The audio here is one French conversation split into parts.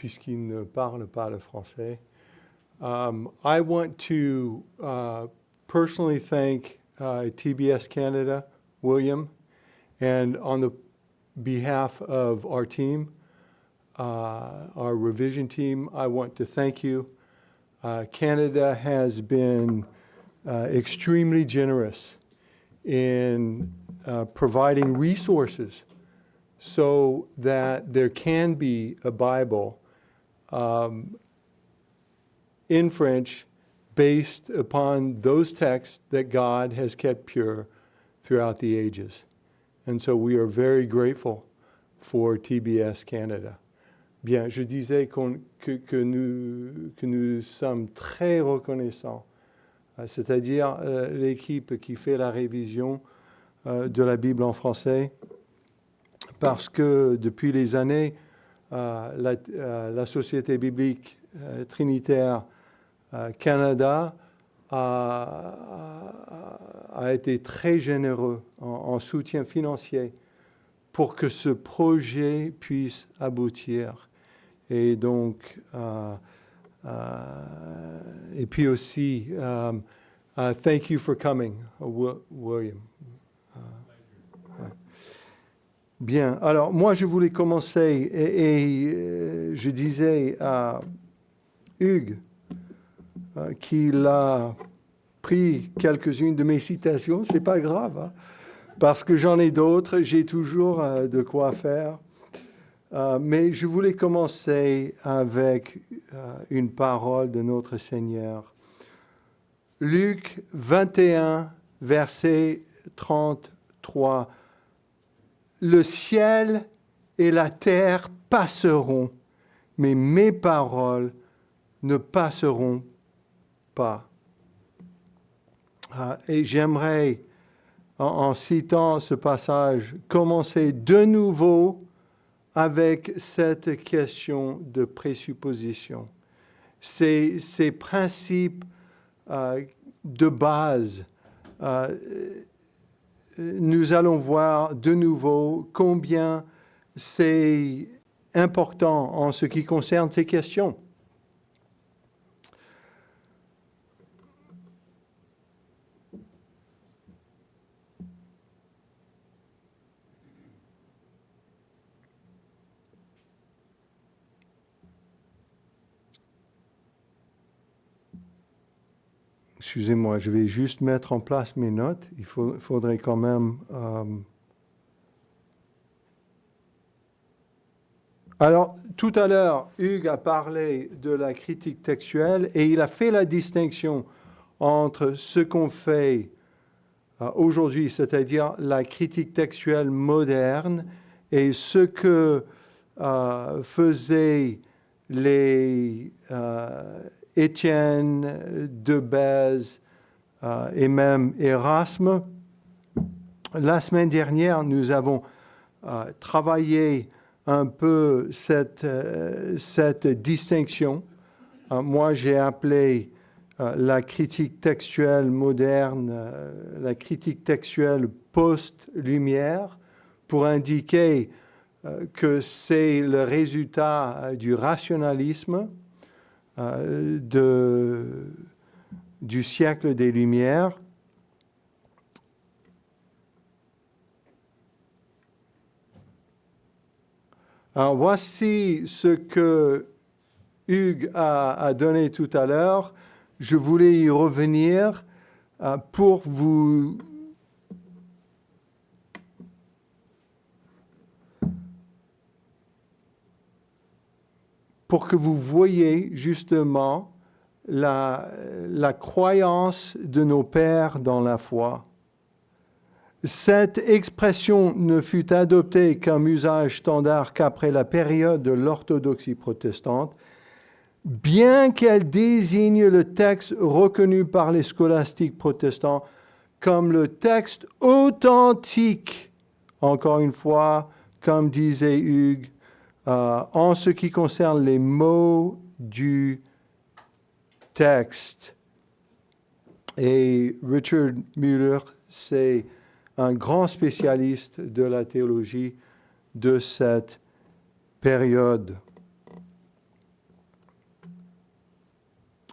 puisqu'il ne parle pas le français. I want to personally thank TBS Canada, William, and on the behalf of our team, our revision team, I want to thank you. Canada has been extremely generous in providing resources so that there can be a Bible in French based upon those texts that God has kept pure throughout the ages. And so we are very grateful for TBS Canada. Bien, je disais que nous sommes très reconnaissants, c'est-à-dire l'équipe qui fait la révision de la Bible en français, parce que depuis les années, la Société biblique trinitaire Canada a été très généreux en soutien financier pour que ce projet puisse aboutir. Et donc, et puis aussi, thank you for coming, William. Bien, alors moi je voulais commencer et je disais à Hugues qu'il a pris quelques-unes de mes citations, c'est pas grave, hein, parce que j'en ai d'autres, j'ai toujours de quoi faire. Mais je voulais commencer avec une parole de notre Seigneur. Luc 21, verset 33. Le ciel et la terre passeront, mais mes paroles ne passeront pas. Et j'aimerais, en citant ce passage, commencer de nouveau avec cette question de présupposition. Ces principes de base, nous allons voir de nouveau combien c'est important en ce qui concerne ces questions. Excusez-moi, je vais juste mettre en place mes notes. Il faudrait quand même... Alors, tout à l'heure, Hugues a parlé de la critique textuelle et il a fait la distinction entre ce qu'on fait aujourd'hui, c'est-à-dire la critique textuelle moderne, et ce que faisaient les... Étienne, de Bèze et même Erasme. La semaine dernière, nous avons travaillé un peu cette distinction. Moi, j'ai appelé la critique textuelle moderne, la critique textuelle post-lumière, pour indiquer que c'est le résultat du rationalisme du siècle des Lumières. Alors voici ce que Hugues a donné tout à l'heure. Je voulais y revenir pour que vous voyiez justement la croyance de nos pères dans la foi. Cette expression ne fut adoptée comme usage standard qu'après la période de l'orthodoxie protestante, bien qu'elle désigne le texte reconnu par les scolastiques protestants comme le texte authentique, encore une fois, comme disait Hugues, en ce qui concerne les mots du texte. Et Richard Müller, c'est un grand spécialiste de la théologie de cette période.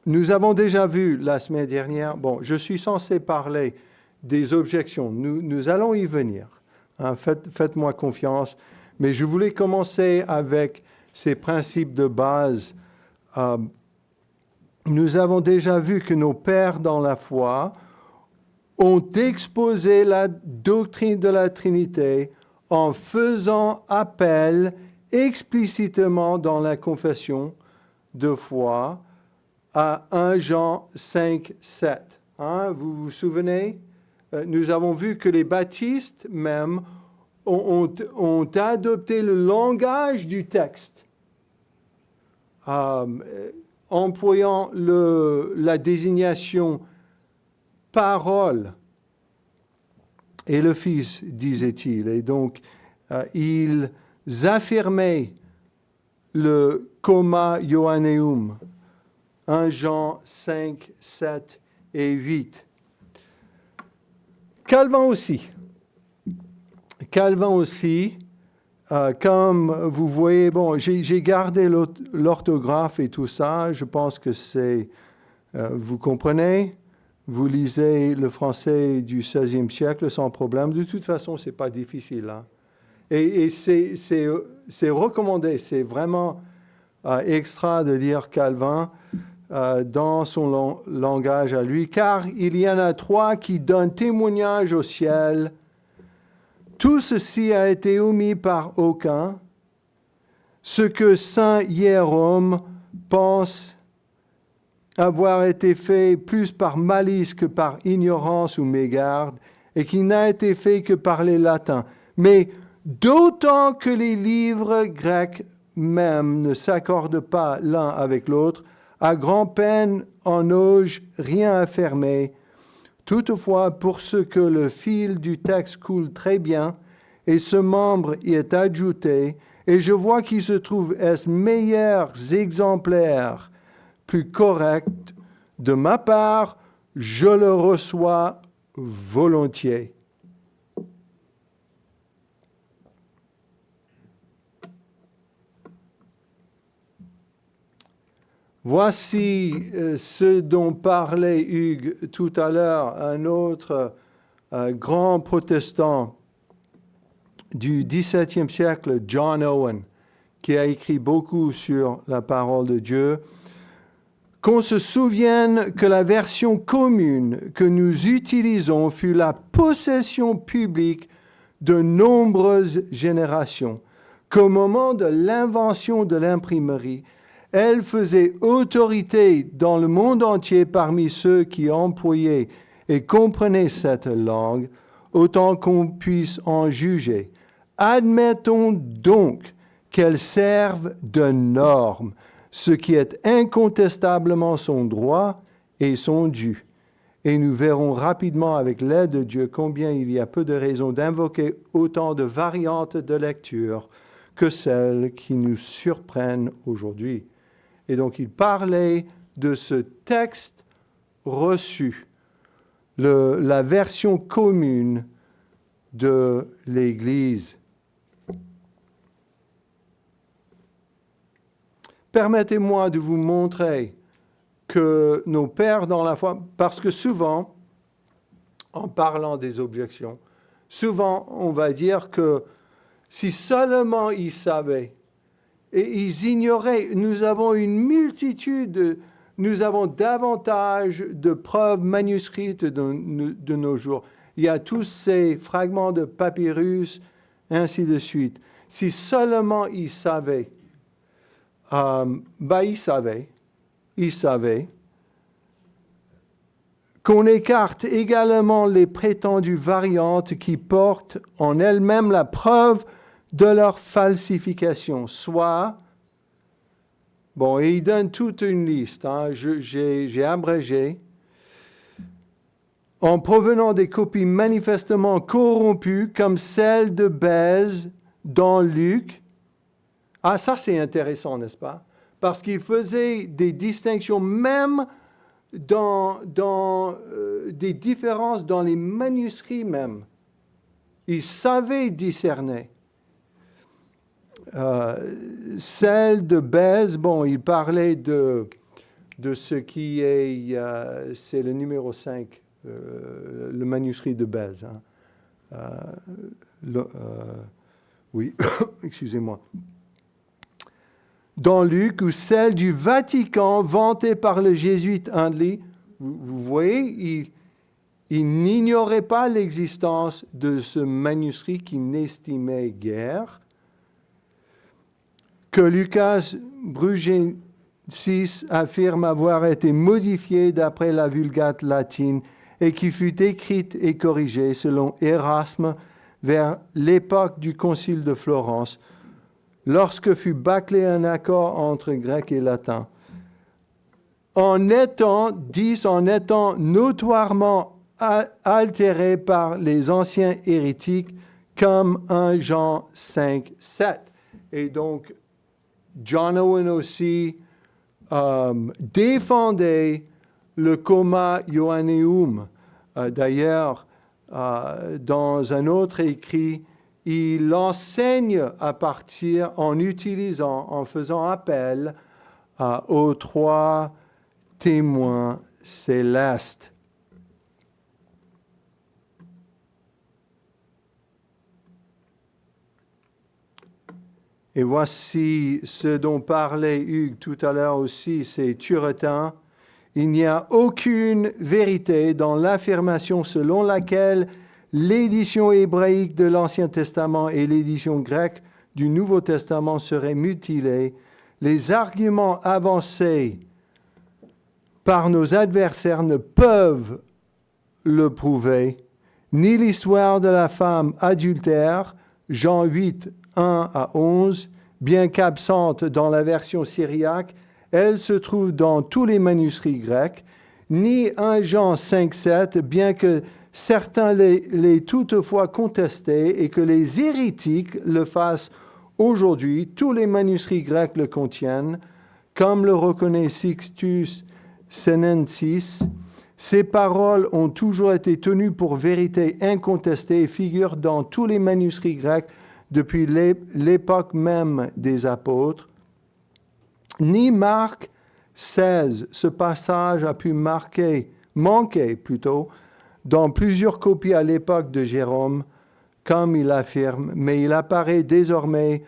Nous avons déjà vu la semaine dernière, je suis censé parler des objections. Nous allons y venir. Hein, faites-moi confiance. Mais je voulais commencer avec ces principes de base. Nous avons déjà vu que nos pères dans la foi ont exposé la doctrine de la Trinité en faisant appel explicitement dans la confession de foi à 1 Jean 5, 7. Hein, vous vous souvenez? Nous avons vu que les baptistes même ont adopté le langage du texte, employant la désignation parole et le Fils, disait-il. Et donc, ils affirmaient le coma Ioanneum, 1 Jean 5, 7 et 8. Calvin aussi, comme vous voyez, j'ai gardé l'orthographe et tout ça, je pense que c'est, vous comprenez, vous lisez le français du XVIe siècle sans problème, de toute façon, ce n'est pas difficile. Hein. Et c'est recommandé, c'est vraiment extra de lire Calvin dans son langage à lui, car il y en a 3 qui donnent témoignage au ciel. Tout ceci a été omis par aucun. Ce que saint Jérôme pense avoir été fait plus par malice que par ignorance ou mégarde, et qui n'a été fait que par les latins. Mais d'autant que les livres grecs même ne s'accordent pas l'un avec l'autre, à grand-peine en n'ose rien affirmer. Toutefois, pour ce que le fil du texte coule très bien, et ce membre y est ajouté, et je vois qu'il se trouve meilleurs exemplaires, plus corrects, de ma part, je le reçois volontiers. Voici ce dont parlait Hugues tout à l'heure, un autre grand protestant du XVIIe siècle, John Owen, qui a écrit beaucoup sur la parole de Dieu. Qu'on se souvienne que la version commune que nous utilisons fut la possession publique de nombreuses générations, qu'au moment de l'invention de l'imprimerie, elle faisait autorité dans le monde entier parmi ceux qui employaient et comprenaient cette langue, autant qu'on puisse en juger. Admettons donc qu'elle serve de norme, ce qui est incontestablement son droit et son dû. Et nous verrons rapidement avec l'aide de Dieu combien il y a peu de raisons d'invoquer autant de variantes de lecture que celles qui nous surprennent aujourd'hui. Et donc, il parlait de ce texte reçu, la version commune de l'Église. Permettez-moi de vous montrer que nos pères dans la foi, parce que souvent, en parlant des objections, souvent on va dire que si seulement ils savaient, et ils ignoraient, nous avons une multitude, nous avons davantage de preuves manuscrites de nos jours. Il y a tous ces fragments de papyrus, ainsi de suite. Si seulement ils savaient, ils savaient qu'on écarte également les prétendues variantes qui portent en elles-mêmes la preuve de leur falsification, soit, et il donne toute une liste, j'ai abrégé, en provenant des copies manifestement corrompues, comme celle de Bèze dans Luc. Ah, ça c'est intéressant, n'est-ce pas? Parce qu'il faisait des distinctions même dans des différences dans les manuscrits même. Il savait discerner. Celle de Bèze, il parlait de de ce qui est, c'est le numéro 5, le manuscrit de Bèze. Hein. Oui, excusez-moi. Dans Luc, ou celle du Vatican, vantée par le jésuite Handley, vous voyez, il n'ignorait pas l'existence de ce manuscrit qui n'estimait guère, que Lucas Brugensis affirme avoir été modifié d'après la Vulgate latine et qui fut écrite et corrigée selon Erasme vers l'époque du Concile de Florence, lorsque fut bâclé un accord entre grec et latin. En étant notoirement altéré par les anciens hérétiques comme 1 Jean 5, 7. Et donc, John Owen aussi défendait le coma Ioanneum. D'ailleurs, dans un autre écrit, il enseigne en faisant appel aux 3 témoins célestes. Et voici ce dont parlait Hugues tout à l'heure aussi, c'est Turretin. Il n'y a aucune vérité dans l'affirmation selon laquelle l'édition hébraïque de l'Ancien Testament et l'édition grecque du Nouveau Testament seraient mutilées. Les arguments avancés par nos adversaires ne peuvent le prouver, ni l'histoire de la femme adultère, Jean 8, 1 à 11, bien qu'absente dans la version syriaque, elle se trouve dans tous les manuscrits grecs, ni 1 Jean 5, 7, bien que certains l'aient toutefois contesté et que les hérétiques le fassent aujourd'hui, tous les manuscrits grecs le contiennent, comme le reconnaît Sixtus Senensis. Ces paroles ont toujours été tenues pour vérité incontestée et figurent dans tous les manuscrits grecs depuis l'époque même des apôtres. Ni Marc 16, ce passage a pu manquer dans plusieurs copies à l'époque de Jérôme, comme il affirme, mais il apparaît désormais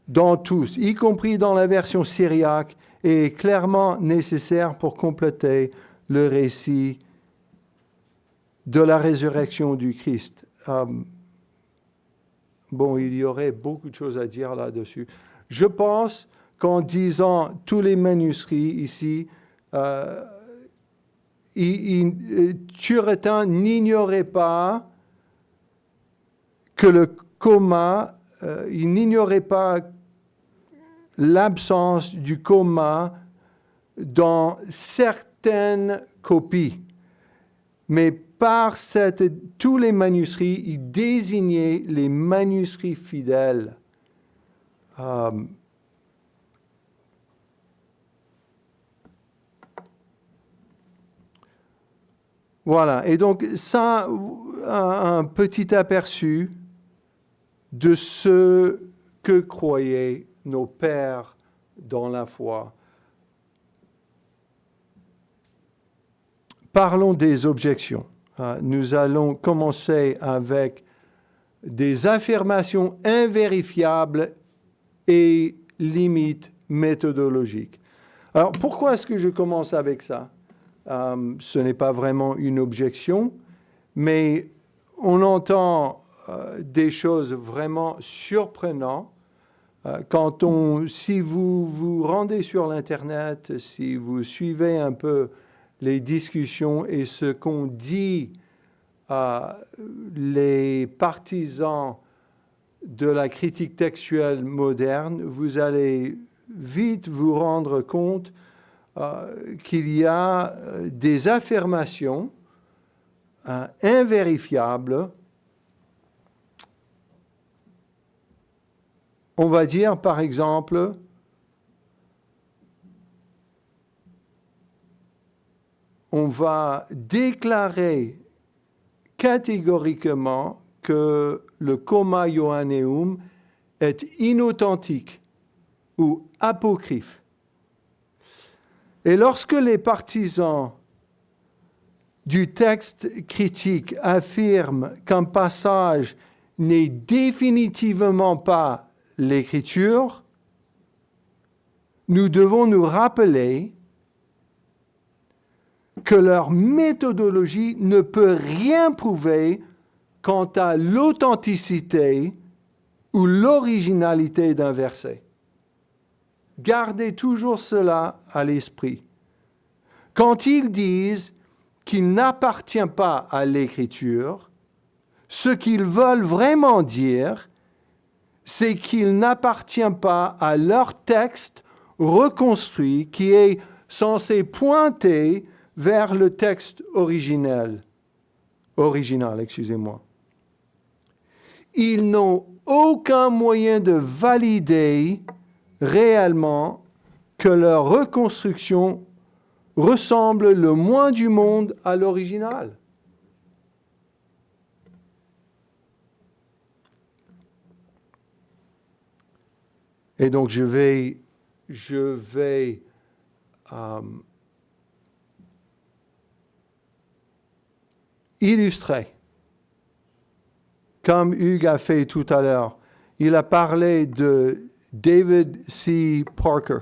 dans tous, y compris dans la version syriaque, et est clairement nécessaire pour compléter le récit de la résurrection du Christ. Il y aurait beaucoup de choses à dire là-dessus. Je pense qu'en disant tous les manuscrits ici, Turretin n'ignorait pas que le coma, il n'ignorait pas l'absence du coma dans certaines copies. Mais par tous les manuscrits, il désignait les manuscrits fidèles. Voilà, et donc ça, un petit aperçu de ce que croyaient nos pères dans la foi. Parlons des objections. Nous allons commencer avec des affirmations invérifiables et limites méthodologiques. Alors, pourquoi est-ce que je commence avec ça? Ce n'est pas vraiment une objection, mais on entend des choses vraiment surprenantes. Si vous vous rendez sur l'Internet, si vous suivez un peu les discussions et ce qu'ont dit les partisans de la critique textuelle moderne, vous allez vite vous rendre compte qu'il y a des affirmations invérifiables. On va dire, par exemple, on va déclarer catégoriquement que le coma Ioanneum est inauthentique ou apocryphe. Et lorsque les partisans du texte critique affirment qu'un passage n'est définitivement pas l'Écriture, nous devons nous rappeler que leur méthodologie ne peut rien prouver quant à l'authenticité ou l'originalité d'un verset. Gardez toujours cela à l'esprit. Quand ils disent qu'il n'appartient pas à l'Écriture, ce qu'ils veulent vraiment dire, c'est qu'il n'appartient pas à leur texte reconstruit qui est censé pointer vers le texte original. Ils n'ont aucun moyen de valider réellement que leur reconstruction ressemble le moins du monde à l'original. Et donc je vais illustrer, comme Hugues a fait tout à l'heure. Il a parlé de David C. Parker,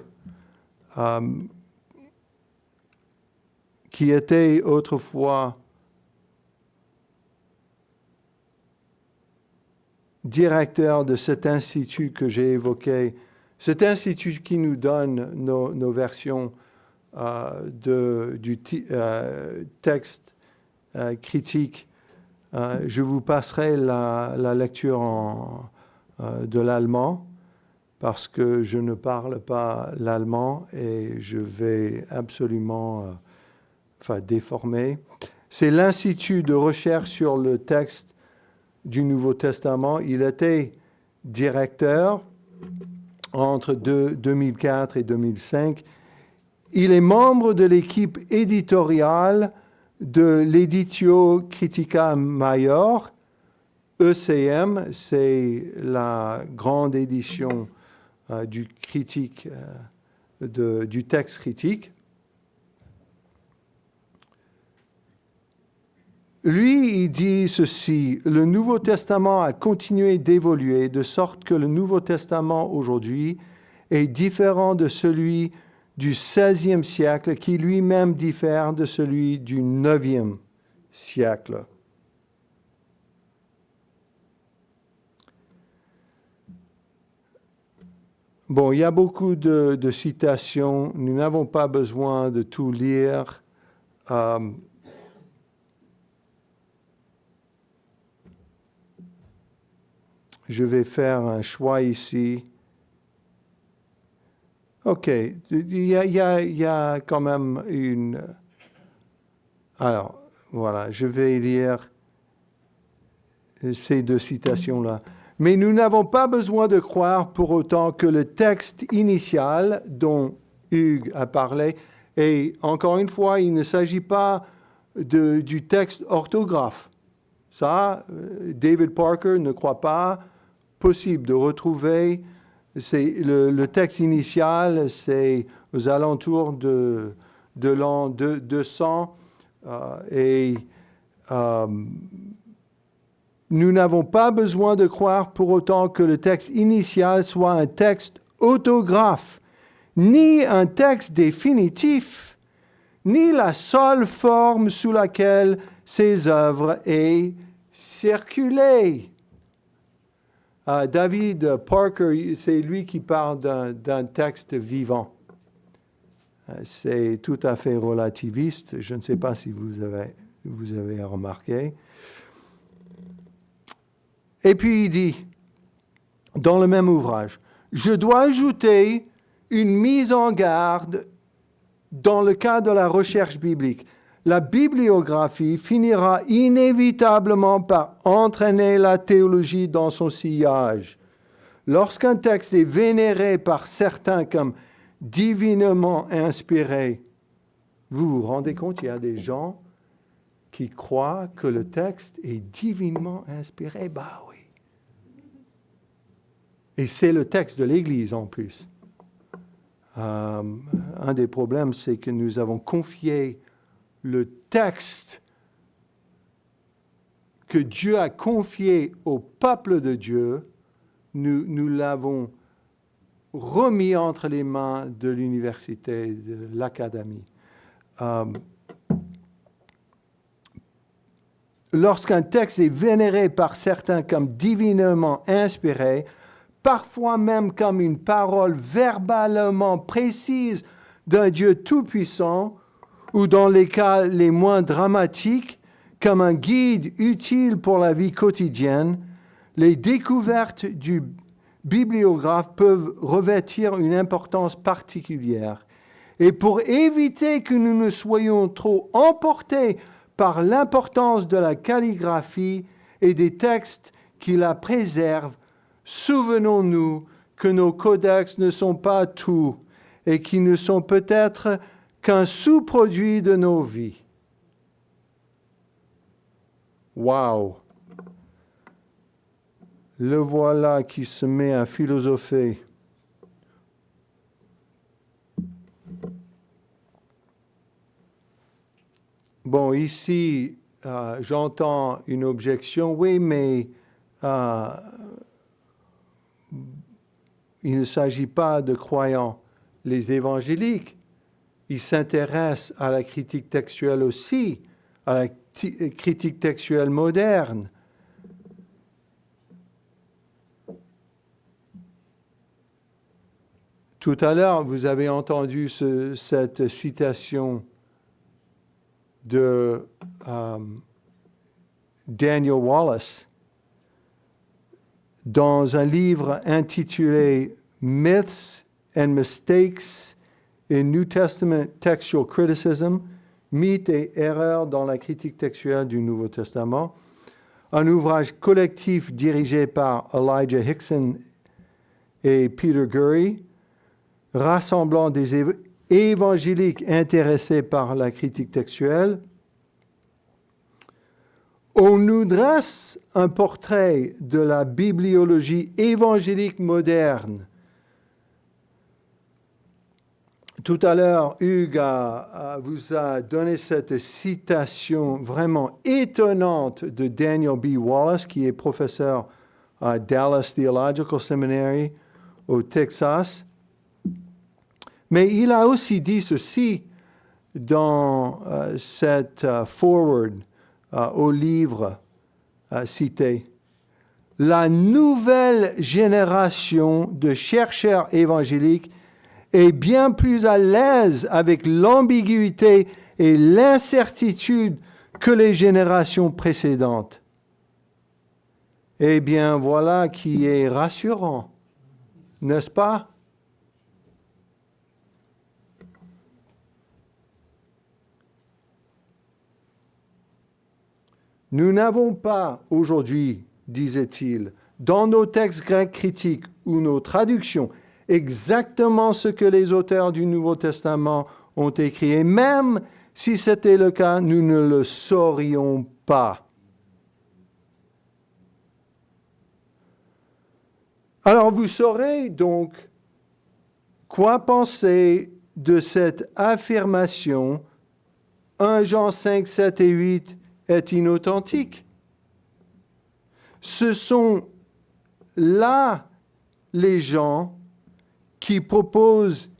qui était autrefois directeur de cet institut que j'ai évoqué, cet institut qui nous donne nos versions du texte critique. Je vous passerai la lecture de l'allemand parce que je ne parle pas l'allemand et je vais absolument déformer. C'est l'Institut de recherche sur le texte du Nouveau Testament. Il était directeur entre 2004 et 2005. Il est membre de l'équipe éditoriale de l'Editio Critica Major. ECM, c'est la grande édition du texte critique. Lui, il dit ceci: le Nouveau Testament a continué d'évoluer de sorte que le Nouveau Testament aujourd'hui est différent de celui du XVIe siècle, qui lui-même diffère de celui du IXe siècle. Bon, il y a beaucoup de citations. Nous n'avons pas besoin de tout lire. Je vais faire un choix ici. OK, il y a quand même une... Alors, voilà, je vais lire ces deux citations-là. Mais nous n'avons pas besoin de croire pour autant que le texte initial dont Hugues a parlé, et encore une fois, il ne s'agit pas du texte orthographe. Ça, David Parker ne croit pas possible de retrouver. C'est le texte initial, c'est aux alentours de l'an 200 nous n'avons pas besoin de croire pour autant que le texte initial soit un texte autographe, ni un texte définitif, ni la seule forme sous laquelle ces œuvres aient circulé. David Parker, c'est lui qui parle d'un texte vivant. C'est tout à fait relativiste. Je ne sais pas si vous avez remarqué. Et puis il dit, dans le même ouvrage, « Je dois ajouter une mise en garde dans le cas de la recherche biblique. La bibliographie finira inévitablement par entraîner la théologie dans son sillage. Lorsqu'un texte est vénéré par certains comme divinement inspiré, vous vous rendez compte, il y a des gens qui croient que le texte est divinement inspiré. Bah oui. Et c'est le texte de l'Église en plus. Un des problèmes, c'est que nous avons confié le texte que Dieu a confié au peuple de Dieu, nous l'avons remis entre les mains de l'université, de l'académie. Lorsqu'un texte est vénéré par certains comme divinement inspiré, parfois même comme une parole verbalement précise d'un Dieu tout-puissant, ou dans les cas les moins dramatiques, comme un guide utile pour la vie quotidienne, les découvertes du bibliographe peuvent revêtir une importance particulière. Et pour éviter que nous ne soyons trop emportés par l'importance de la calligraphie et des textes qui la préservent, souvenons-nous que nos codex ne sont pas tout et qu'ils ne sont peut-être qu'un sous-produit de nos vies. Wow! Le voilà qui se met à philosopher. Bon, ici, j'entends une objection. Oui, mais il ne s'agit pas de croyants. Les évangéliques, ils s'intéressent à la critique textuelle aussi, à la critique textuelle moderne. Tout à l'heure, vous avez entendu cette citation de Daniel Wallace dans un livre intitulé Myths and Mistakes in New Testament Textual Criticism, Mythes et erreurs dans la critique textuelle du Nouveau Testament, un ouvrage collectif dirigé par Elijah Hickson et Peter Gurry, rassemblant des évangéliques intéressés par la critique textuelle. On nous dresse un portrait de la bibliologie évangélique moderne. Tout à l'heure, Hugues vous a donné cette citation vraiment étonnante de Daniel B. Wallace, qui est professeur à Dallas Theological Seminary au Texas. Mais il a aussi dit ceci dans cette forward au livre cité. La nouvelle génération de chercheurs évangéliques est bien plus à l'aise avec l'ambiguïté et l'incertitude que les générations précédentes. Eh bien, voilà qui est rassurant, n'est-ce pas? Nous n'avons pas aujourd'hui, disait-il, dans nos textes grecs critiques ou nos traductions, exactement ce que les auteurs du Nouveau Testament ont écrit. Et même si c'était le cas, nous ne le saurions pas. Alors vous saurez donc quoi penser de cette affirmation 1 Jean 5, 7 et 8 est inauthentique. Ce sont là les gens qui proposent,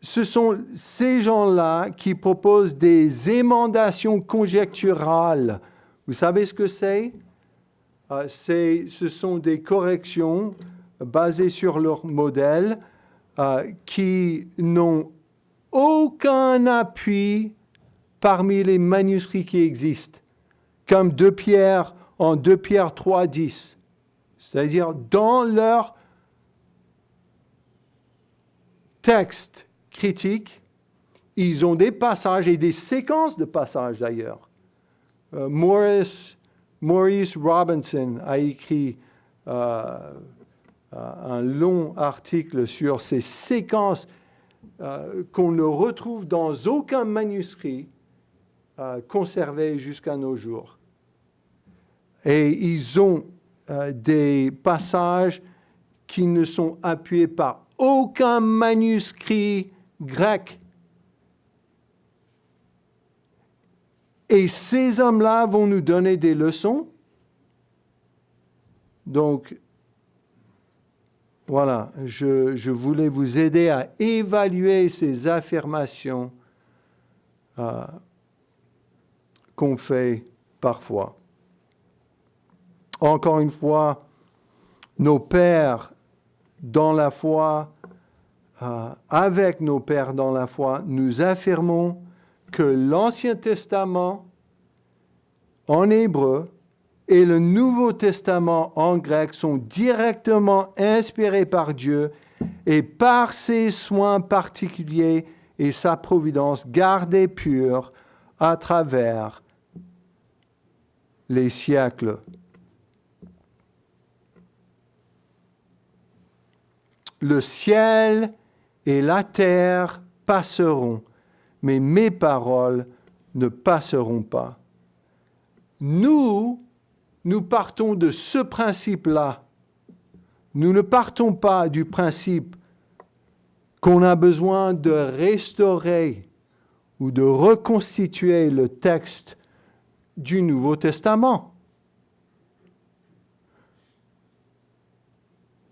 ce sont ces gens-là qui proposent des émendations conjecturales. Vous savez ce que c'est? Ce sont des corrections basées sur leur modèle qui n'ont aucun appui parmi les manuscrits qui existent, comme 2 Pierre en 2 Pierre 3, 10. C'est-à-dire, dans leur texte critique, ils ont des passages et des séquences de passages d'ailleurs. Maurice Robinson a écrit un long article sur ces séquences qu'on ne retrouve dans aucun manuscrit conservé jusqu'à nos jours. Et ils ont des passages qui ne sont appuyés par aucun manuscrit grec. Et ces hommes-là vont nous donner des leçons. Donc, voilà, je voulais vous aider à évaluer ces affirmations qu'on fait parfois. Encore une fois, nos pères dans la foi, avec nos pères dans la foi, nous affirmons que l'Ancien Testament en hébreu et le Nouveau Testament en grec sont directement inspirés par Dieu et par ses soins particuliers et sa providence gardés purs à travers les siècles. Le ciel et la terre passeront, mais mes paroles ne passeront pas. Nous partons de ce principe-là. Nous ne partons pas du principe qu'on a besoin de restaurer ou de reconstituer le texte du Nouveau Testament.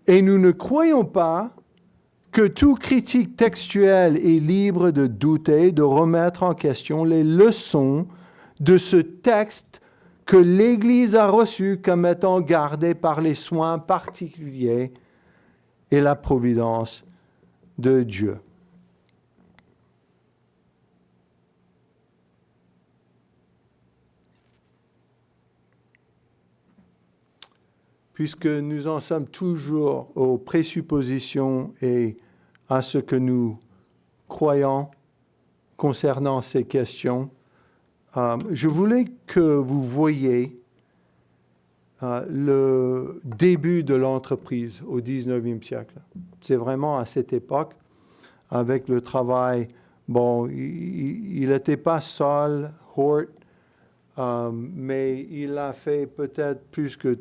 Et nous ne croyons pas que tout critique textuel est libre de douter, de remettre en question les leçons de ce texte que l'Église a reçu comme étant gardé par les soins particuliers et la providence de Dieu. Puisque nous en sommes toujours aux présuppositions et à ce que nous croyons concernant ces questions, je voulais que vous voyiez le début de l'entreprise au 19e siècle. C'est vraiment à cette époque, avec le travail, il n'était pas seul, Hort, mais il a fait peut-être plus que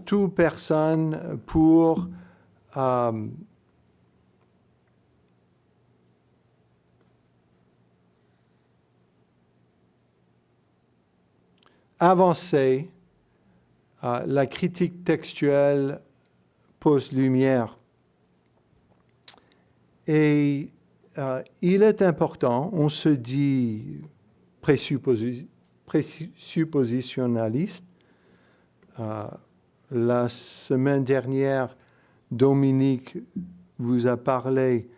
toute personne pour avancer la critique textuelle post-lumière. Et il est important, on se dit présuppositionnaliste. La semaine dernière, Dominique vous a parlé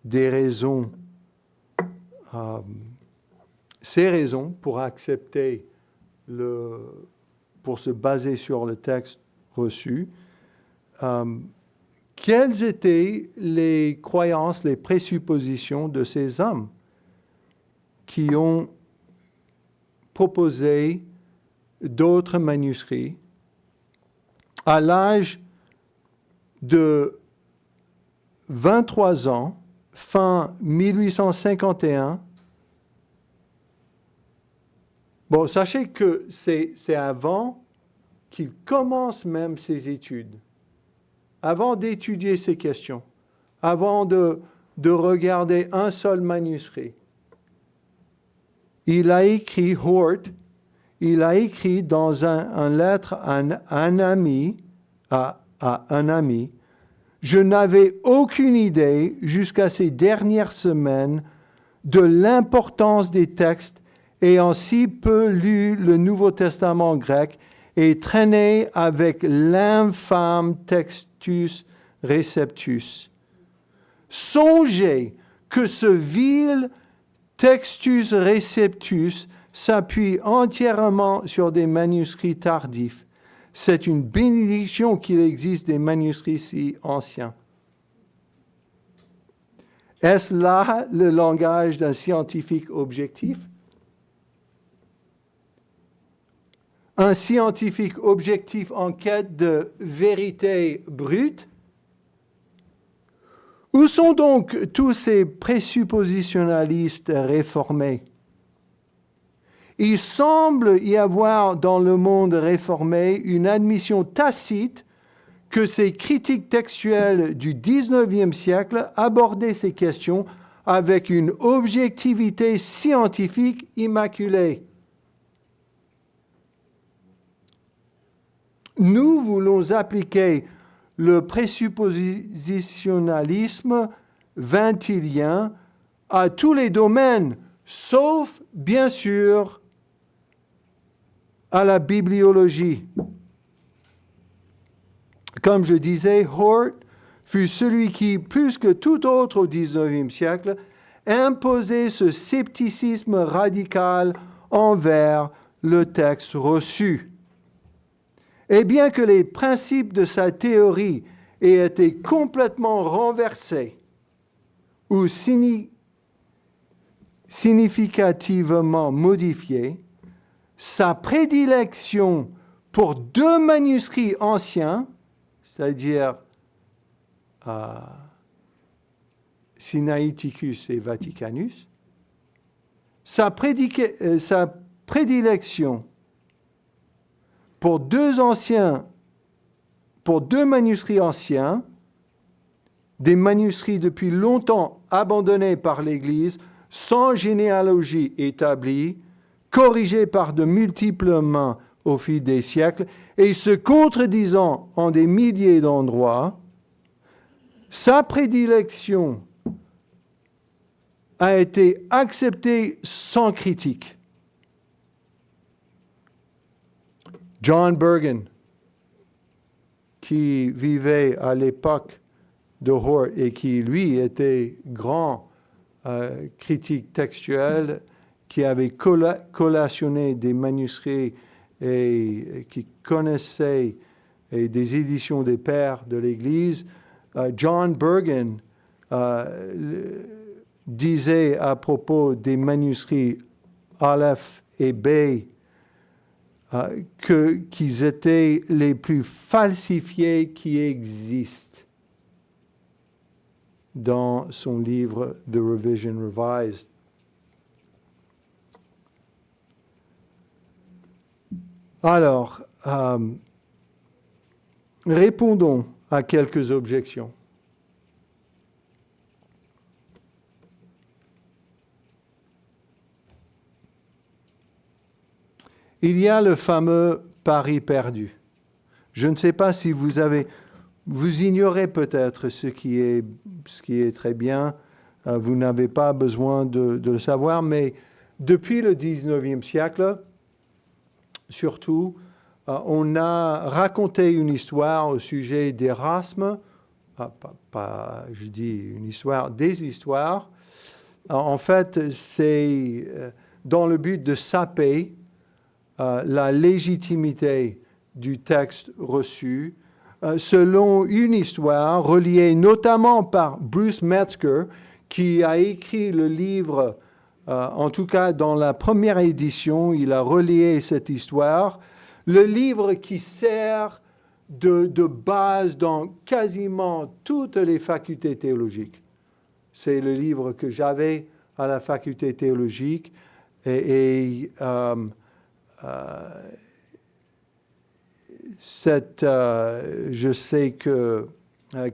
des raisons, ces raisons pour accepter, pour se baser sur le texte reçu. Quelles étaient les croyances, les présuppositions de ces hommes qui ont proposé d'autres manuscrits à l'âge de 23 ans, fin 1851. Sachez que c'est avant qu'il commence même ses études, avant d'étudier ces questions, avant de regarder un seul manuscrit. Il a écrit, Hort, il a écrit dans une lettre à un ami, je n'avais aucune idée jusqu'à ces dernières semaines de l'importance des textes ayant si peu lu le Nouveau Testament grec et traîné avec l'infâme Textus Receptus. Songez que ce vil Textus Receptus s'appuie entièrement sur des manuscrits tardifs. C'est une bénédiction qu'il existe des manuscrits si anciens. Est-ce là le langage d'un scientifique objectif? Un scientifique objectif en quête de vérité brute? Où sont donc tous ces présuppositionnalistes réformés? Il semble y avoir dans le monde réformé une admission tacite que ces critiques textuelles du XIXe siècle abordaient ces questions avec une objectivité scientifique immaculée. Nous voulons appliquer le présuppositionnalisme vintilien à tous les domaines, sauf, bien sûr, à la bibliologie. Comme je disais, Hort fut celui qui, plus que tout autre au XIXe siècle, imposait ce scepticisme radical envers le texte reçu. Et bien que les principes de sa théorie aient été complètement renversés ou significativement modifiés, sa prédilection pour deux manuscrits anciens, c'est-à-dire Sinaiticus et Vaticanus, sa prédilection pour deux manuscrits anciens, des manuscrits depuis longtemps abandonnés par l'Église, sans généalogie établie, corrigés par de multiples mains au fil des siècles, et se contredisant en des milliers d'endroits, sa prédilection a été acceptée sans critique. John Bergen, qui vivait à l'époque de Hort et qui, lui, était grand critique textuel, qui avait collationné des manuscrits et qui connaissait des éditions des pères de l'Église, John Bergen disait à propos des manuscrits Aleph et Bey qu'ils étaient les plus falsifiés qui existent dans son livre The Revision Revised. Alors, répondons à quelques objections. Il y a le fameux pari perdu. Je ne sais pas si vous ignorez peut-être ce qui est très bien, vous n'avez pas besoin de le savoir, mais depuis le XIXe siècle, surtout, on a raconté une histoire au sujet d'Erasme, je dis une histoire, des histoires. En fait, c'est dans le but de saper la légitimité du texte reçu, selon une histoire reliée notamment par Bruce Metzger, qui a écrit le livre, en tout cas dans la première édition, il a relié cette histoire, le livre qui sert de base dans quasiment toutes les facultés théologiques. C'est le livre que j'avais à la faculté théologique je sais que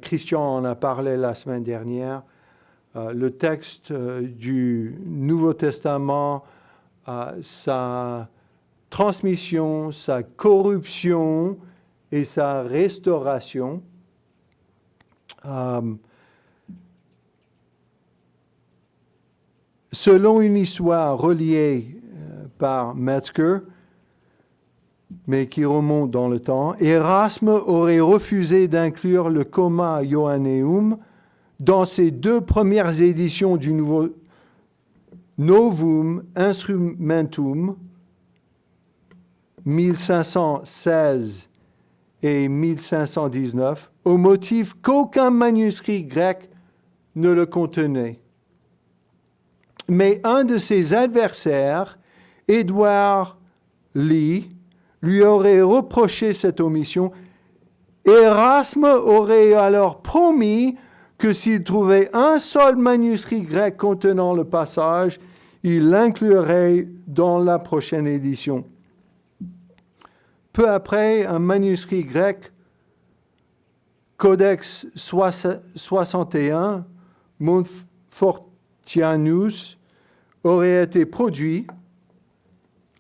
Christian en a parlé la semaine dernière, le texte du Nouveau Testament, sa transmission, sa corruption et sa restauration. Selon une histoire reliée par Metzger, mais qui remonte dans le temps, Erasme aurait refusé d'inclure le Comma Johanneum dans ses deux premières éditions du nouveau Novum Instrumentum, 1516 et 1519, au motif qu'aucun manuscrit grec ne le contenait. Mais un de ses adversaires, Édouard Lee, lui aurait reproché cette omission. Erasme aurait alors promis que s'il trouvait un seul manuscrit grec contenant le passage, il l'inclurait dans la prochaine édition. Peu après, un manuscrit grec Codex 61, Montfortianus, aurait été produit,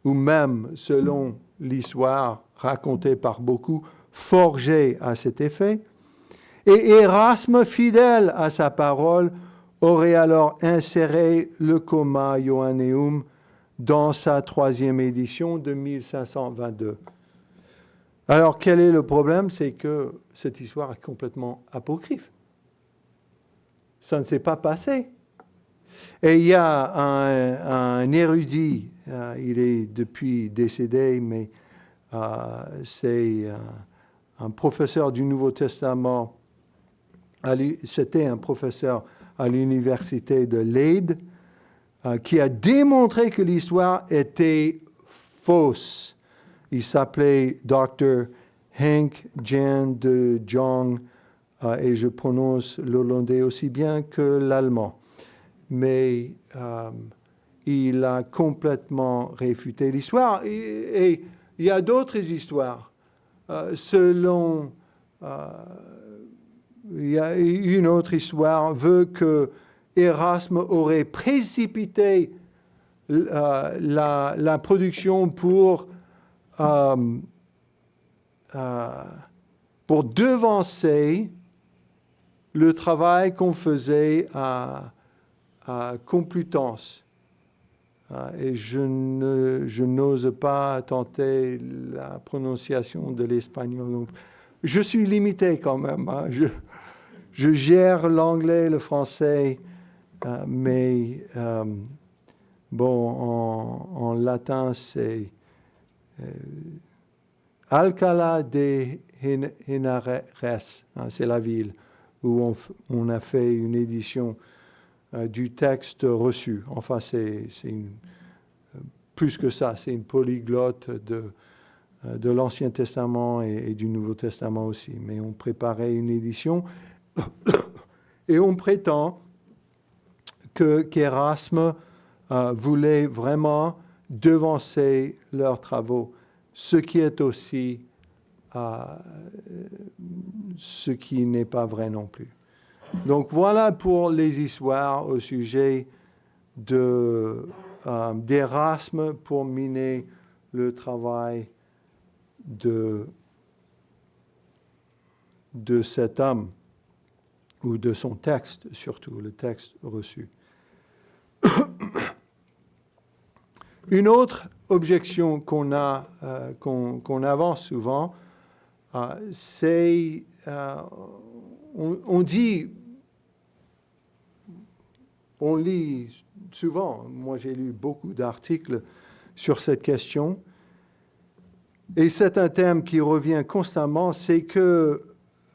ou même, selon l'histoire racontée par beaucoup, forgé à cet effet, et Érasme, fidèle à sa parole, aurait alors inséré le Comma Johanneum dans sa 3e édition de 1522. Alors, quel est le problème? C'est que cette histoire est complètement apocryphe. Ça ne s'est pas passé. Et il y a un érudit, il est depuis décédé, mais c'est un professeur du Nouveau Testament. C'était un professeur à l'université de Leyde qui a démontré que l'histoire était fausse. Il s'appelait Dr. Henk Jan de Jong et je prononce l'hollandais aussi bien que l'allemand. Mais il a complètement réfuté l'histoire. Et il y a d'autres histoires. Il y a une autre histoire veut que Érasme aurait précipité la production pour devancer le travail qu'on faisait à Complutense. Et je n'ose pas tenter la prononciation de l'espagnol. Je suis limité quand même. Hein. Je gère l'anglais, le français, mais en latin, c'est Alcalá de Henares, hein, c'est la ville où on a fait une édition du texte reçu. Enfin, c'est plus que ça, c'est une polyglotte de l'Ancien Testament et du Nouveau Testament aussi. Mais on préparait une édition et on prétend qu'Érasme voulait vraiment devancer leurs travaux, ce qui est aussi ce qui n'est pas vrai non plus. Donc voilà pour les histoires au sujet d'Érasme pour miner le travail de cet homme, ou de son texte surtout, le texte reçu. Une autre objection qu'on avance souvent, c'est, on dit, on lit souvent, moi j'ai lu beaucoup d'articles sur cette question, et c'est un thème qui revient constamment, c'est que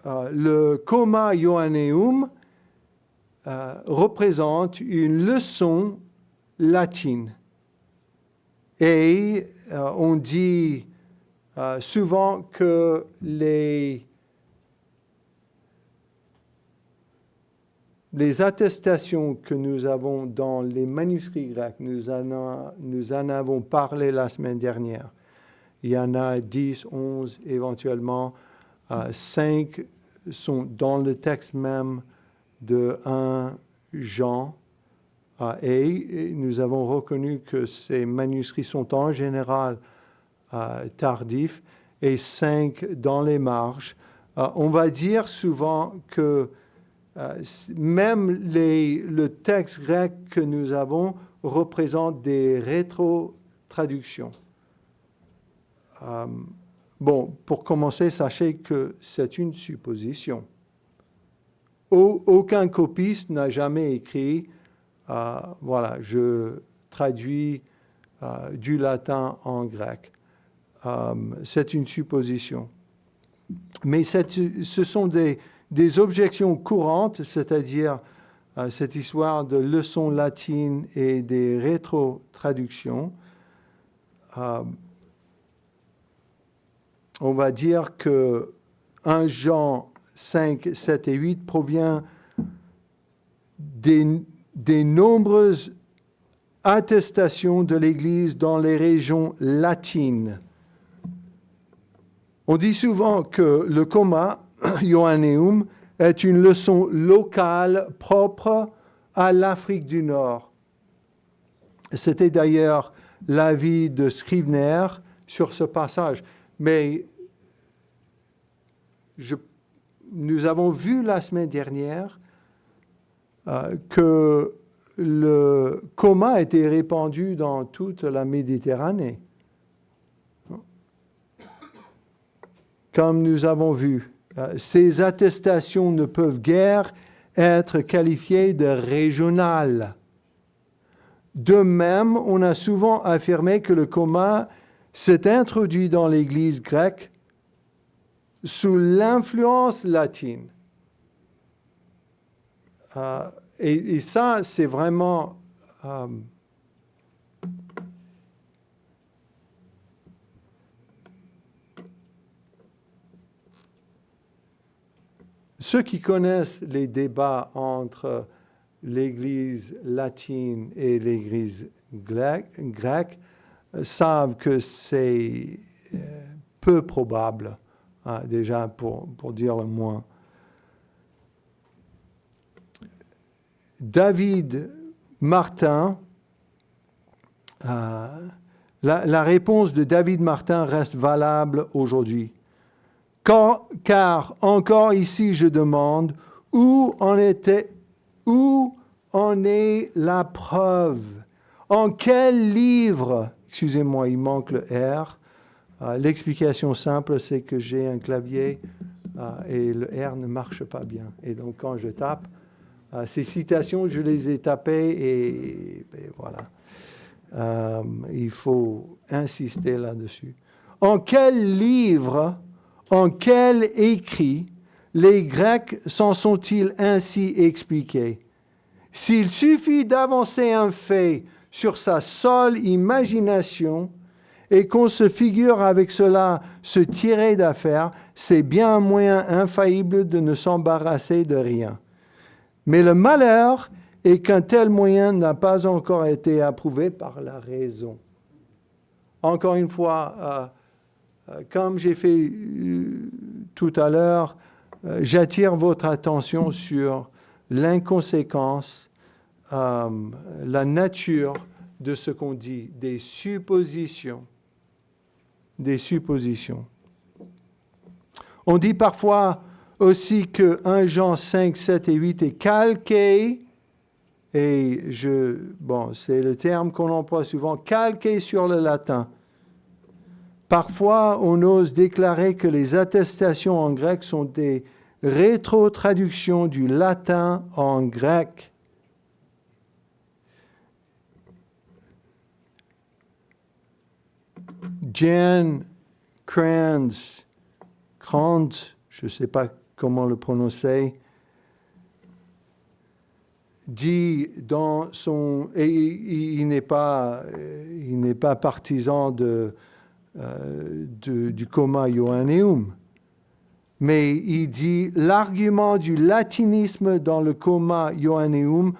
le Comma Johanneum représente une leçon latine. Et on dit souvent que les attestations que nous avons dans les manuscrits grecs, nous en avons parlé la semaine dernière. Il y en a 10, 11 éventuellement. 5 sont dans le texte même de 1 Jean. Et nous avons reconnu que ces manuscrits sont en général tardifs et 5 dans les marges. On va dire souvent que même le texte grec que nous avons représente des rétro-traductions. Pour commencer, sachez que c'est une supposition. Aucun copiste n'a jamais écrit je traduis du latin en grec. C'est une supposition. Mais ce sont des objections courantes, c'est-à-dire cette histoire de leçons latines et des rétro-traductions. On va dire que 1 Jean 5, 7 et 8 provient des nombreuses attestations de l'Église dans les régions latines. On dit souvent que le Comma Johanneum est une leçon locale propre à l'Afrique du Nord. C'était d'ailleurs l'avis de Scrivener sur ce passage. Mais nous avons vu la semaine dernière que le coma était répandu dans toute la Méditerranée. Comme nous avons vu, ces attestations ne peuvent guère être qualifiées de régionales. De même, on a souvent affirmé que le coma s'est introduit dans l'Église grecque sous l'influence latine. Et ça, c'est vraiment... ceux qui connaissent les débats entre l'Église latine et l'Église grecque savent que c'est peu probable, déjà pour dire le moins. David Martin, la réponse de David Martin reste valable aujourd'hui. Car encore ici, je demande, où en est la preuve? En quel livre? Excusez-moi, il manque le R. L'explication simple, c'est que j'ai un clavier et le R ne marche pas bien. Et donc, quand je tape, ces citations, je les ai tapées et voilà. Il faut insister là-dessus. En quel livre, en quel écrit, les Grecs s'en sont-ils ainsi expliqués? S'il suffit d'avancer un fait sur sa seule imagination et qu'on se figure avec cela se tirer d'affaire, c'est bien un moyen infaillible de ne s'embarrasser de rien. Mais le malheur est qu'un tel moyen n'a pas encore été approuvé par la raison. Encore une fois, comme j'ai fait tout à l'heure, j'attire votre attention sur l'inconséquence, la nature de ce qu'on dit, des suppositions. Des suppositions. On dit parfois aussi que 1 Jean 5, 7 et 8 est calqué, et c'est le terme qu'on emploie souvent, calqué sur le latin. Parfois, on ose déclarer que les attestations en grec sont des rétro-traductions du latin en grec. Jan Kranz, je ne sais pas comment le prononcer, dit dans son... Et il n'est pas partisan du coma Johanneum, mais il dit « L'argument du latinisme dans le coma Johanneum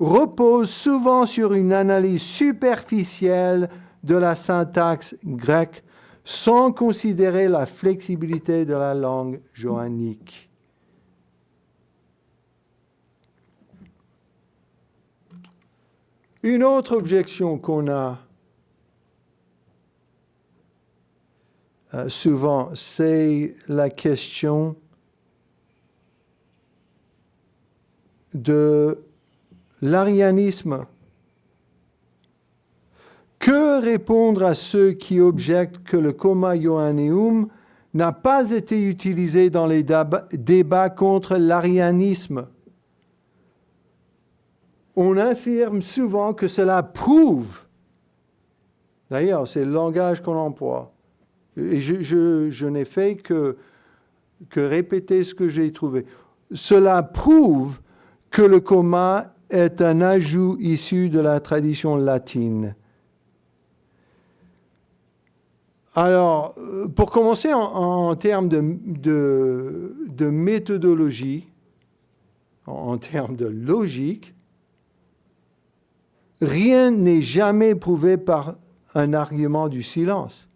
repose souvent sur une analyse superficielle de la syntaxe grecque sans considérer la flexibilité de la langue johannique. » Une autre objection qu'on a souvent, c'est la question de l'arianisme. Que répondre à ceux qui objectent que le coma Johanneum n'a pas été utilisé dans les débats contre l'arianisme? On affirme souvent que cela prouve, d'ailleurs c'est le langage qu'on emploie, et je n'ai fait que répéter ce que j'ai trouvé. Cela prouve que le coma est un ajout issu de la tradition latine. Alors, pour commencer, en termes de méthodologie, en termes de logique, rien n'est jamais prouvé par un argument du silence.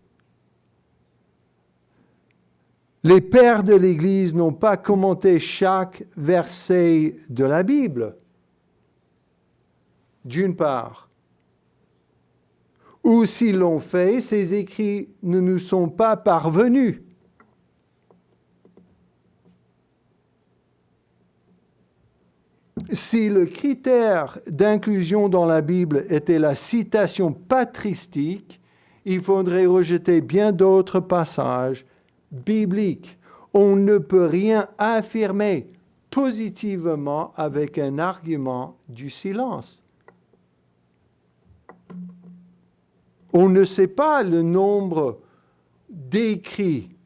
Les pères de l'Église n'ont pas commenté chaque verset de la Bible, d'une part. Ou s'ils l'ont fait, ces écrits ne nous sont pas parvenus. Si le critère d'inclusion dans la Bible était la citation patristique, il faudrait rejeter bien d'autres passages bibliques. On ne peut rien affirmer positivement avec un argument du silence. On ne sait pas le nombre d'écrits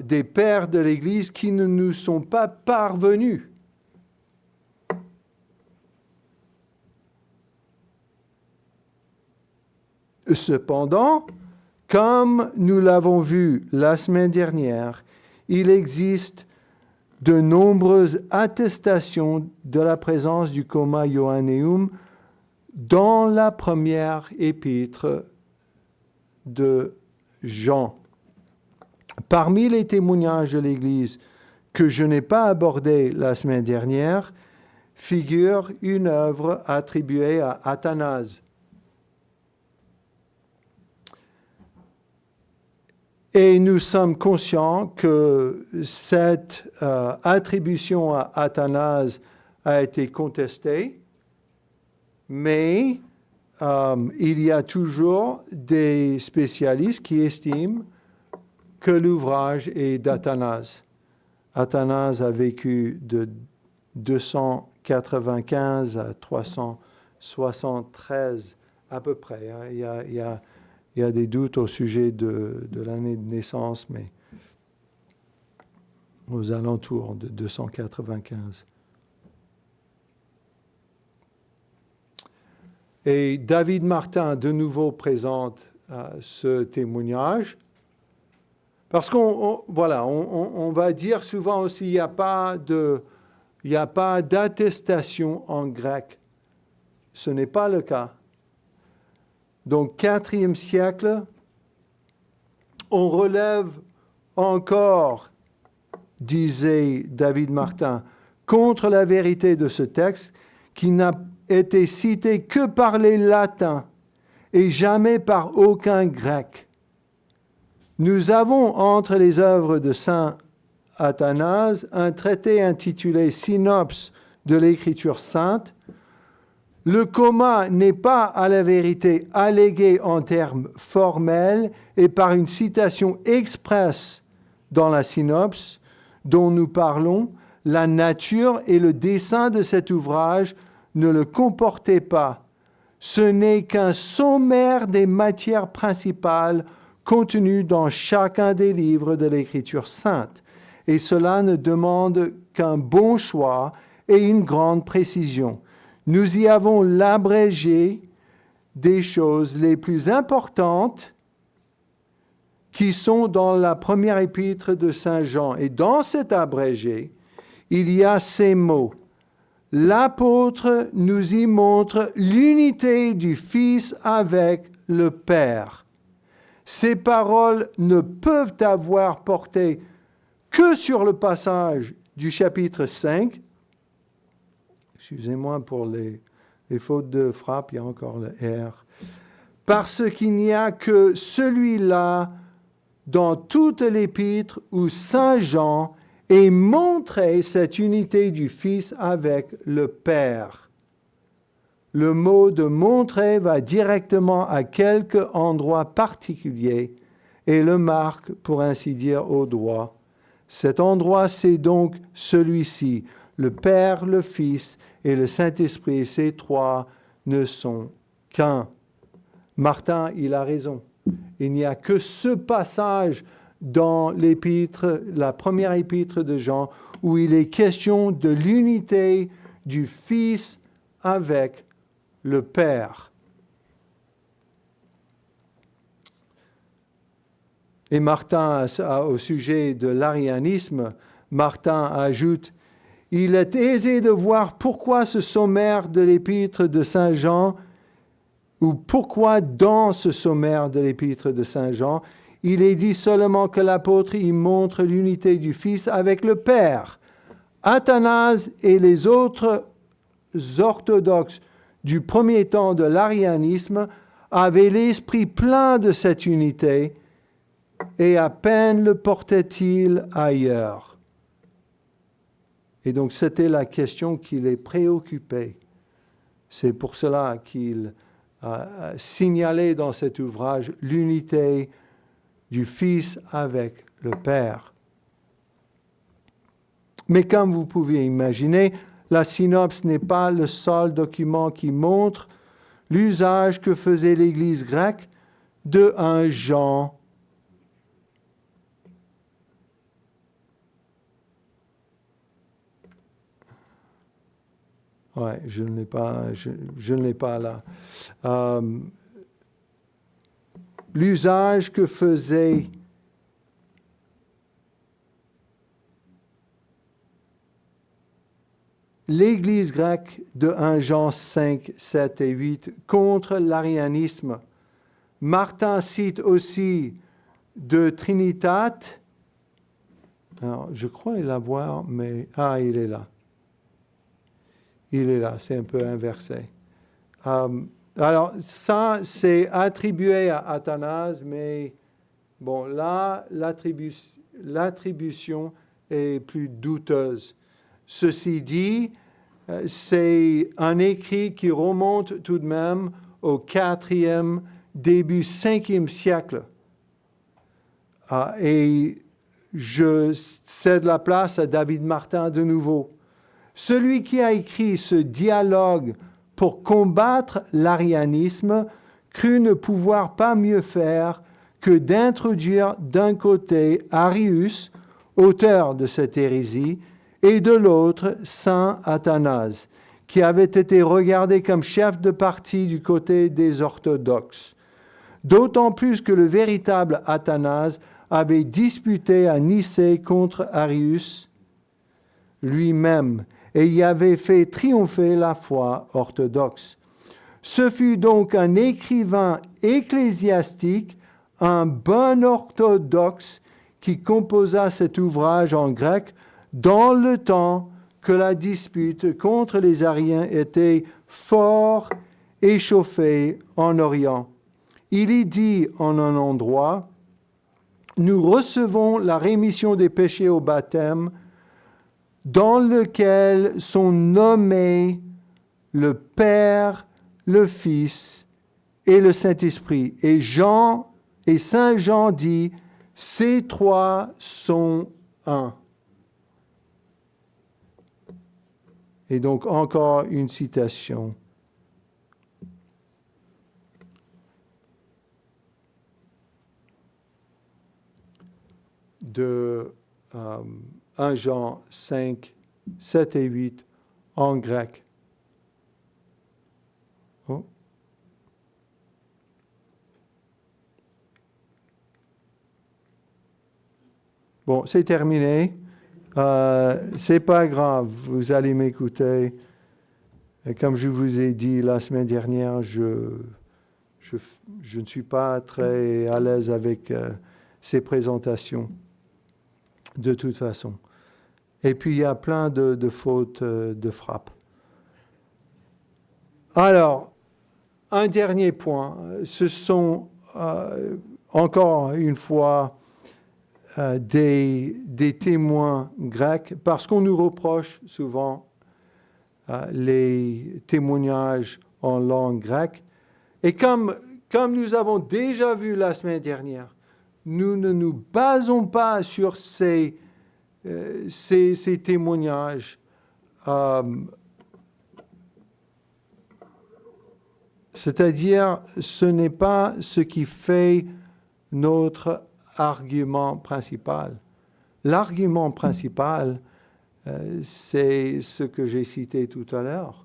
des pères de l'Église qui ne nous sont pas parvenus. Cependant, comme nous l'avons vu la semaine dernière, il existe de nombreuses attestations de la présence du coma Johanneum dans la première épître de Jean. Parmi les témoignages de l'Église que je n'ai pas abordés la semaine dernière, figure une œuvre attribuée à Athanase. Et nous sommes conscients que cette attribution à Athanase a été contestée, mais il y a toujours des spécialistes qui estiment que l'ouvrage est d'Athanase. Athanase a vécu de 295 à 373 à peu près. Hein. Il y a des doutes au sujet de l'année de naissance, mais aux alentours de 295. Et David Martin, de nouveau, présente ce témoignage. Parce qu'on va dire souvent aussi, il n'y a pas d'attestation en grec. Ce n'est pas le cas. Donc, IVe siècle, on relève encore, disait David Martin, contre la vérité de ce texte qui n'a été cité que par les latins et jamais par aucun grec. Nous avons entre les œuvres de saint Athanase un traité intitulé Synopse de l'Écriture sainte. Le coma n'est pas à la vérité allégué en termes formels et par une citation expresse dans la synopse dont nous parlons, la nature et le dessein de cet ouvrage ne le comportaient pas. Ce n'est qu'un sommaire des matières principales contenues dans chacun des livres de l'Écriture sainte, et cela ne demande qu'un bon choix et une grande précision. Nous y avons l'abrégé des choses les plus importantes qui sont dans la première épître de Saint Jean. Et dans cet abrégé, il y a ces mots. L'apôtre nous y montre l'unité du Fils avec le Père. Ces paroles ne peuvent avoir porté que sur le passage du chapitre 5. Excusez-moi pour les fautes de frappe, il y a encore le R. Parce qu'il n'y a que celui-là dans toute l'épître où Saint Jean ait montré cette unité du Fils avec le Père. Le mot de montrer va directement à quelque endroit particulier et le marque, pour ainsi dire, au doigt. Cet endroit, c'est donc celui-ci. Le Père, le Fils et le Saint-Esprit, ces trois ne sont qu'un. Martin, il a raison. Il n'y a que ce passage dans l'épître, la première épître de Jean, où il est question de l'unité du Fils avec le Père. Et Martin, au sujet de l'arianisme, Martin ajoute « Il est aisé de voir pourquoi ce sommaire de l'épître de Saint Jean, ou pourquoi dans ce sommaire de l'épître de Saint Jean, il est dit seulement que l'apôtre y montre l'unité du Fils avec le Père. Athanase et les autres orthodoxes du premier temps de l'arianisme avaient l'esprit plein de cette unité et à peine le portaient-ils ailleurs. Et donc c'était la question qui les préoccupait. C'est pour cela qu'il a signalé dans cet ouvrage l'unité du Fils avec le Père. Mais comme vous pouvez imaginer, la synopse n'est pas le seul document qui montre l'usage que faisait l'Église grecque de un Jean. Ouais, je ne l'ai pas là. L'usage que faisait l'Église grecque de 1 Jean 5, 7 et 8 contre l'arianisme. Martin cite aussi de Trinitat. Alors, je crois l'avoir, mais... Ah, il est là. Il est là, c'est un peu inversé. Alors, ça, c'est attribué à Athanase, mais bon, là, l'attribution est plus douteuse. Ceci dit, c'est un écrit qui remonte tout de même au 4e, début 5e siècle. Et je cède la place à David Martin de nouveau. Celui qui a écrit ce dialogue pour combattre l'arianisme crut ne pouvoir pas mieux faire que d'introduire d'un côté Arius, auteur de cette hérésie, et de l'autre saint Athanase, qui avait été regardé comme chef de parti du côté des orthodoxes. D'autant plus que le véritable Athanase avait disputé à Nicée contre Arius lui-même et y avait fait triompher la foi orthodoxe. Ce fut donc un écrivain ecclésiastique, un bon orthodoxe, qui composa cet ouvrage en grec dans le temps que la dispute contre les Ariens était fort échauffée en Orient. Il y dit en un endroit, « Nous recevons la rémission des péchés au baptême, dans lequel sont nommés le Père, le Fils et le Saint-Esprit. » Et Saint Jean dit, « Ces trois sont un. » Et donc encore une citation. De 1 Jean 5, 7 et 8 en grec. Oh. Bon, c'est terminé. C'est pas grave, vous allez m'écouter. Et comme je vous ai dit la semaine dernière, je ne suis pas très à l'aise avec ces présentations, de toute façon. Et puis, il y a plein de fautes de frappe. Alors, un dernier point. Ce sont, encore une fois, des témoins grecs, parce qu'on nous reproche souvent les témoignages en langue grecque. Et comme nous avons déjà vu la semaine dernière, nous ne nous basons pas sur ces témoignages. C'est-à-dire, ce n'est pas ce qui fait notre argument principal. L'argument principal, c'est ce que j'ai cité tout à l'heure.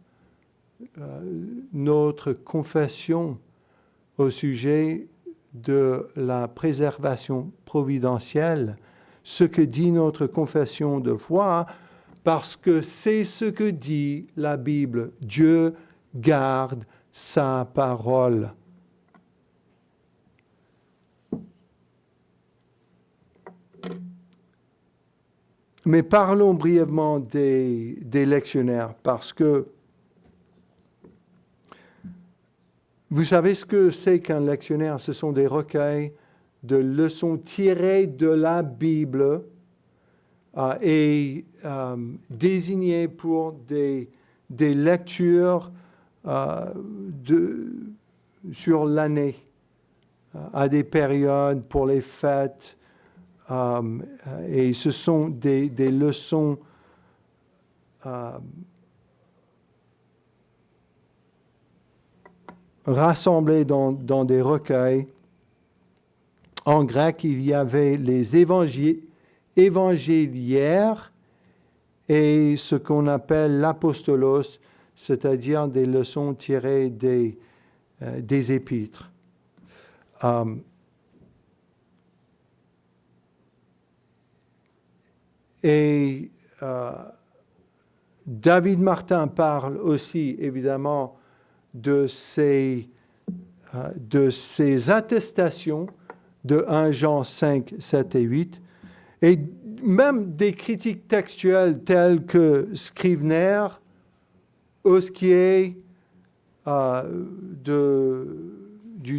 Notre confession au sujet de la préservation providentielle, ce que dit notre confession de foi, parce que c'est ce que dit la Bible. Dieu garde sa parole. Mais parlons brièvement des lectionnaires, parce que vous savez ce que c'est qu'un lectionnaire? Ce sont des recueils de leçons tirées de la Bible et désignés pour des lectures sur l'année, à des périodes pour les fêtes. Et ce sont des leçons rassemblées dans des recueils. En grec, il y avait les évangéliaires et ce qu'on appelle l'apostolos, c'est-à-dire des leçons tirées des épîtres. Et David Martin parle aussi, évidemment, de ces attestations de 1 Jean 5, 7 et 8, et même des critiques textuelles telles que Scrivener, Hosquier du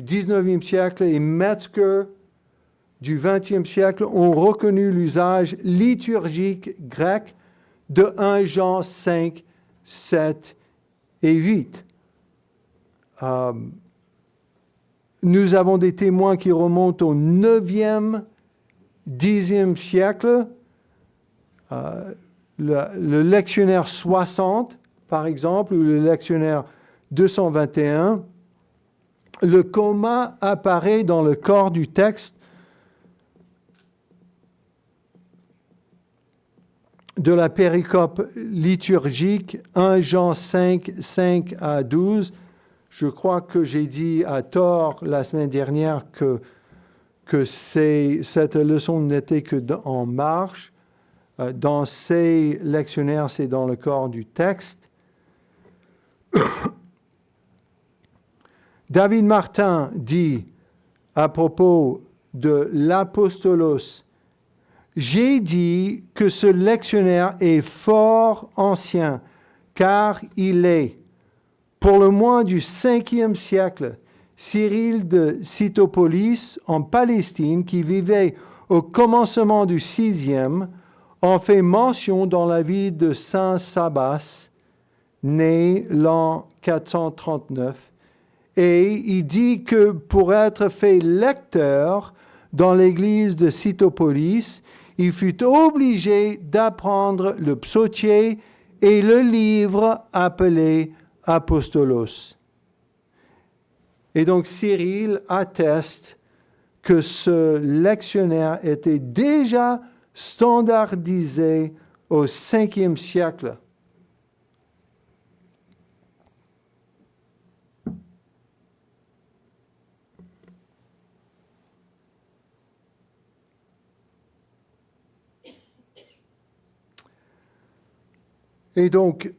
19e siècle et Metzger du 20e siècle ont reconnu l'usage liturgique grec de 1 Jean 5, 7 et 8. Nous avons des témoins qui remontent au 9e, 10e siècle. Le lectionnaire 60, par exemple, ou le lectionnaire 221. Le comma apparaît dans le corps du texte de la péricope liturgique 1 Jean 5, 5 à 12. Je crois que j'ai dit à tort la semaine dernière que cette leçon n'était que en marge. Dans ces lectionnaires, c'est dans le corps du texte. David Martin dit à propos de l'apostolos, « J'ai dit que ce lectionnaire est fort ancien, car il est, pour le moins du 5e siècle, Cyril de Cytopolis en Palestine, qui vivait au commencement du 6e, en fait mention dans la vie de saint Sabas, né l'an 439, et il dit que pour être fait lecteur dans l'église de Cytopolis, il fut obligé d'apprendre le psautier et le livre appelé Apostolos. Et donc Cyril atteste que ce lectionnaire était déjà standardisé au 5e siècle. Et donc,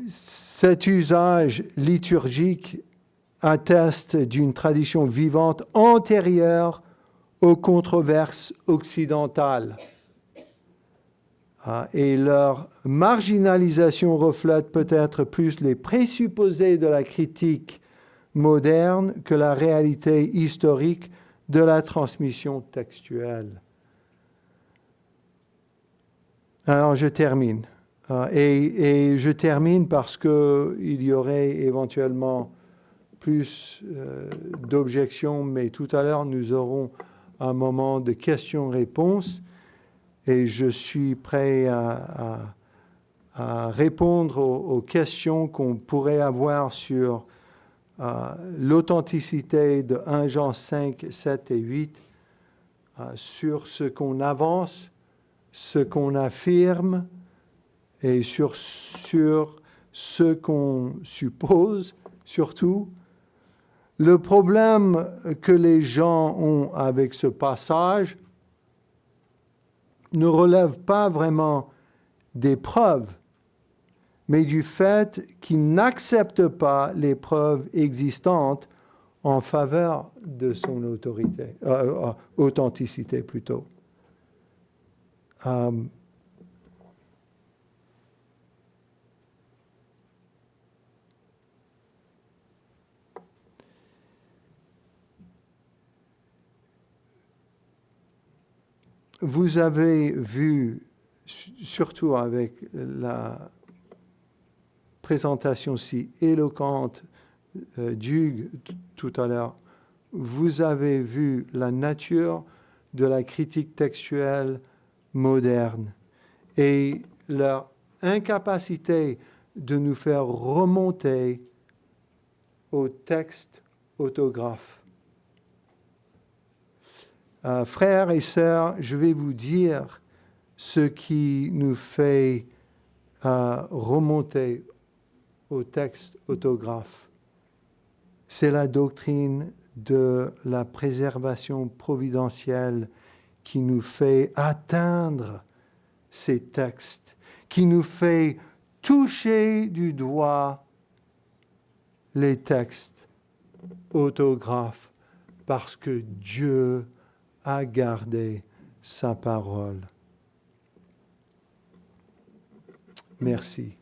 cet usage liturgique atteste d'une tradition vivante antérieure aux controverses occidentales. Et leur marginalisation reflète peut-être plus les présupposés de la critique moderne que la réalité historique de la transmission textuelle. Alors, je termine. Et je termine parce qu'il y aurait éventuellement plus d'objections, mais tout à l'heure, nous aurons un moment de questions-réponses et je suis prêt à répondre aux questions qu'on pourrait avoir sur l'authenticité de 1 Jean 5, 7 et 8, sur ce qu'on avance, ce qu'on affirme et sur ce qu'on suppose, surtout. Le problème que les gens ont avec ce passage ne relève pas vraiment des preuves, mais du fait qu'ils n'acceptent pas les preuves existantes en faveur de son authenticité plutôt. Vous avez vu, surtout avec la présentation si éloquente d'Hugues tout à l'heure, vous avez vu la nature de la critique textuelle moderne et leur incapacité de nous faire remonter au texte autographe. Frères et sœurs, je vais vous dire ce qui nous fait remonter au texte autographe. C'est la doctrine de la préservation providentielle qui nous fait atteindre ces textes, qui nous fait toucher du doigt les textes autographes, parce que Dieu a gardé sa parole. Merci.